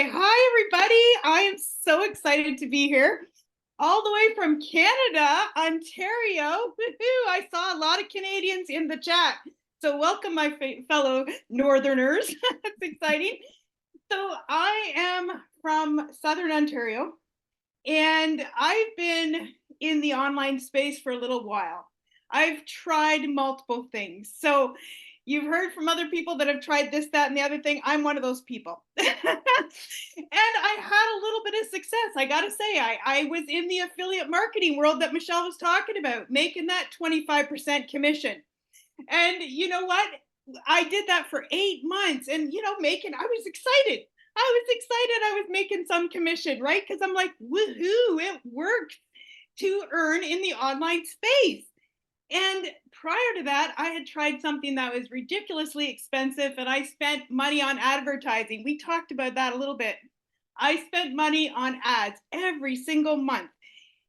Hi, everybody. I am so excited to be here. All the way from Canada, Ontario. Woohoo! I saw a lot of Canadians in the chat. So, welcome, my fellow Northerners. That's exciting. So, I am from Southern Ontario, and I've been in the online space for a little while. I've tried multiple things. So you've heard from other people that have tried this, that, and the other thing. I'm one of those people. And I had a little bit of success. I got to say, I was in the affiliate marketing world that Michelle was talking about, making that 25% commission. And you know what? I did that for 8 months and, I was excited. I was making some commission, right? Because I'm like, woohoo, it worked to earn in the online space. And prior to that, I had tried something that was ridiculously expensive and I spent money on advertising. We talked about that a little bit. I spent money on ads every single month.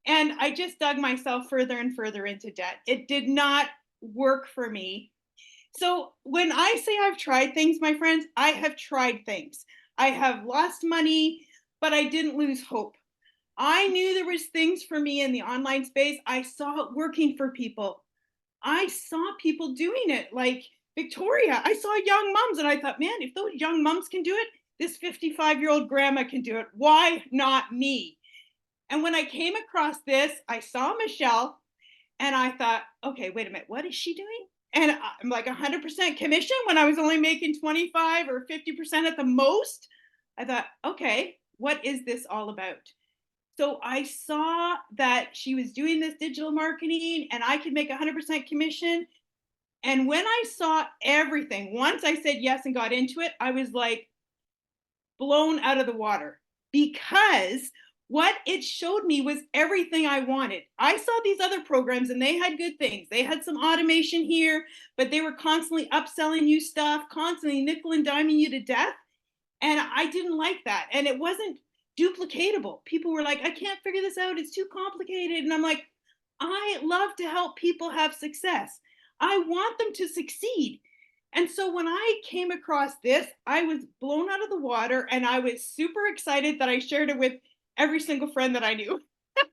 And I just dug myself further and further into debt. It did not work for me. So when I say I've tried things, my friends, I have tried things. I have lost money, but I didn't lose hope. I knew there was things for me in the online space. I saw it working for people. I saw people doing it like Victoria. I saw young moms and I thought, man, if those young moms can do it, this 55-year-old grandma can do it. Why not me? And when I came across this, I saw Michelle and I thought, okay, wait a minute, what is she doing? And I'm like 100% commission when I was only making 25 or 50% at the most. I thought, okay, what is this all about? So I saw that she was doing this digital marketing and I could make 100% commission. And when I saw everything, once I said yes and got into it, I was like blown out of the water because what it showed me was everything I wanted. I saw these other programs and they had good things. They had some automation here, but they were constantly upselling you stuff, constantly nickel and diming you to death. And I didn't like that. And it wasn't duplicatable. People were like, I can't figure this out. It's too complicated. And I'm like, I love to help people have success. I want them to succeed. And so when I came across this, I was blown out of the water and I was super excited that I shared it with every single friend that I knew. No,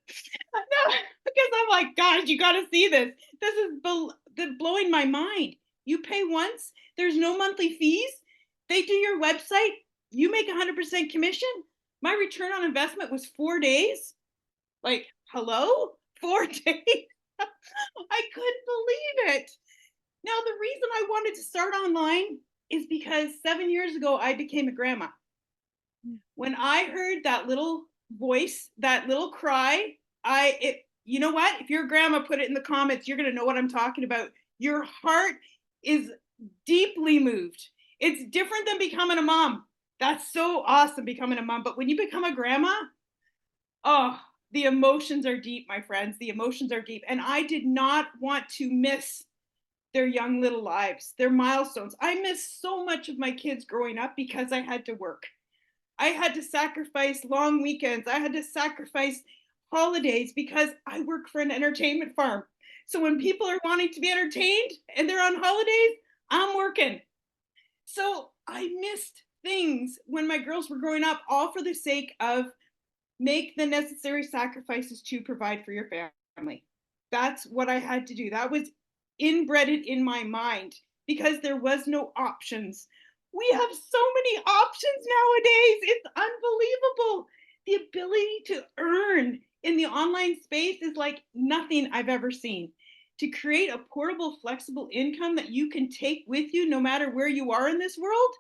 because I'm like, gosh, you got to see this. This is blowing my mind. You pay once, there's no monthly fees. They do your website, you make 100% commission. My return on investment was 4 days. Like, hello? 4 days? I couldn't believe it. Now, the reason I wanted to start online is because 7 years ago, I became a grandma. When I heard that little voice, that little cry, you know what? If you're a grandma, put it in the comments. You're going to know what I'm talking about. Your heart is deeply moved. It's different than becoming a mom. That's so awesome, becoming a mom. But when you become a grandma, oh, the emotions are deep, my friends. The emotions are deep. And I did not want to miss their young little lives, their milestones. I missed so much of my kids growing up because I had to work. I had to sacrifice long weekends. I had to sacrifice holidays because I work for an entertainment farm. So when people are wanting to be entertained and they're on holidays, I'm working. So I missed things when my girls were growing up, all for the sake of make the necessary sacrifices to provide for your family. That's what I had to do. That was inbred in my mind because there was no options. We have so many options nowadays. It's unbelievable. The ability to earn in the online space is like nothing I've ever seen. To create a portable, flexible income that you can take with you no matter where you are in this world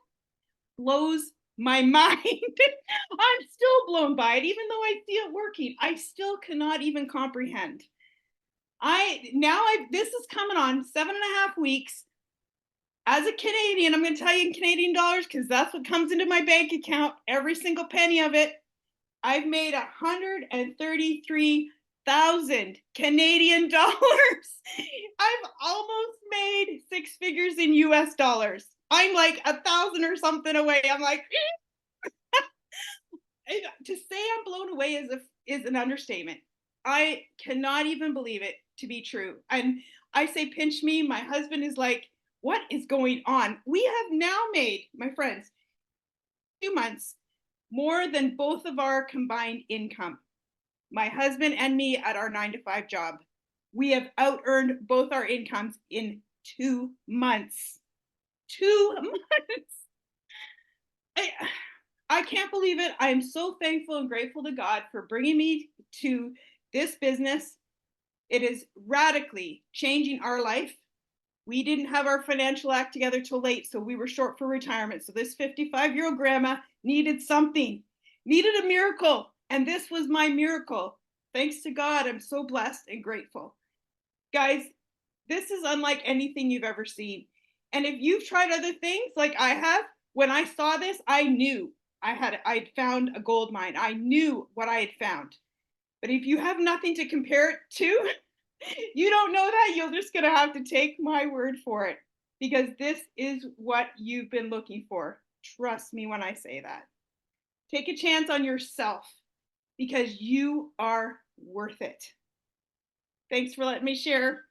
blows my mind. I'm still blown by it, even though I see it working. I still cannot even comprehend. This is coming on 7.5 weeks. As a Canadian, I'm going to tell you in Canadian dollars because that's what comes into my bank account, every single penny of it. I've made 133,000 Canadian dollars. I've almost made six figures in US dollars. I'm like 1,000 or something away. I'm like, to say I'm blown away is an understatement. I cannot even believe it to be true. And I say, pinch me. My husband is like, what is going on? We have now made, my friends, 2 months, more than both of our combined income. My husband and me at our 9 to 5 job. We have out earned both our incomes in 2 months. 2 months. I, I can't believe it. I am so thankful and grateful to God for bringing me to this business. It is radically changing our life. We didn't have our financial act together till late, so we were short for retirement. So this 55-year-old grandma needed something, needed a miracle. And this was my miracle. Thanks to God, I'm so blessed and grateful. Guys, this is unlike anything you've ever seen. And if you've tried other things like I have, when I saw this, I knew I'd found a gold mine. I knew what I had found. But if you have nothing to compare it to, you don't know that, you're just going to have to take my word for it, because this is what you've been looking for. Trust me when I say that. Take a chance on yourself, because you are worth it. Thanks for letting me share.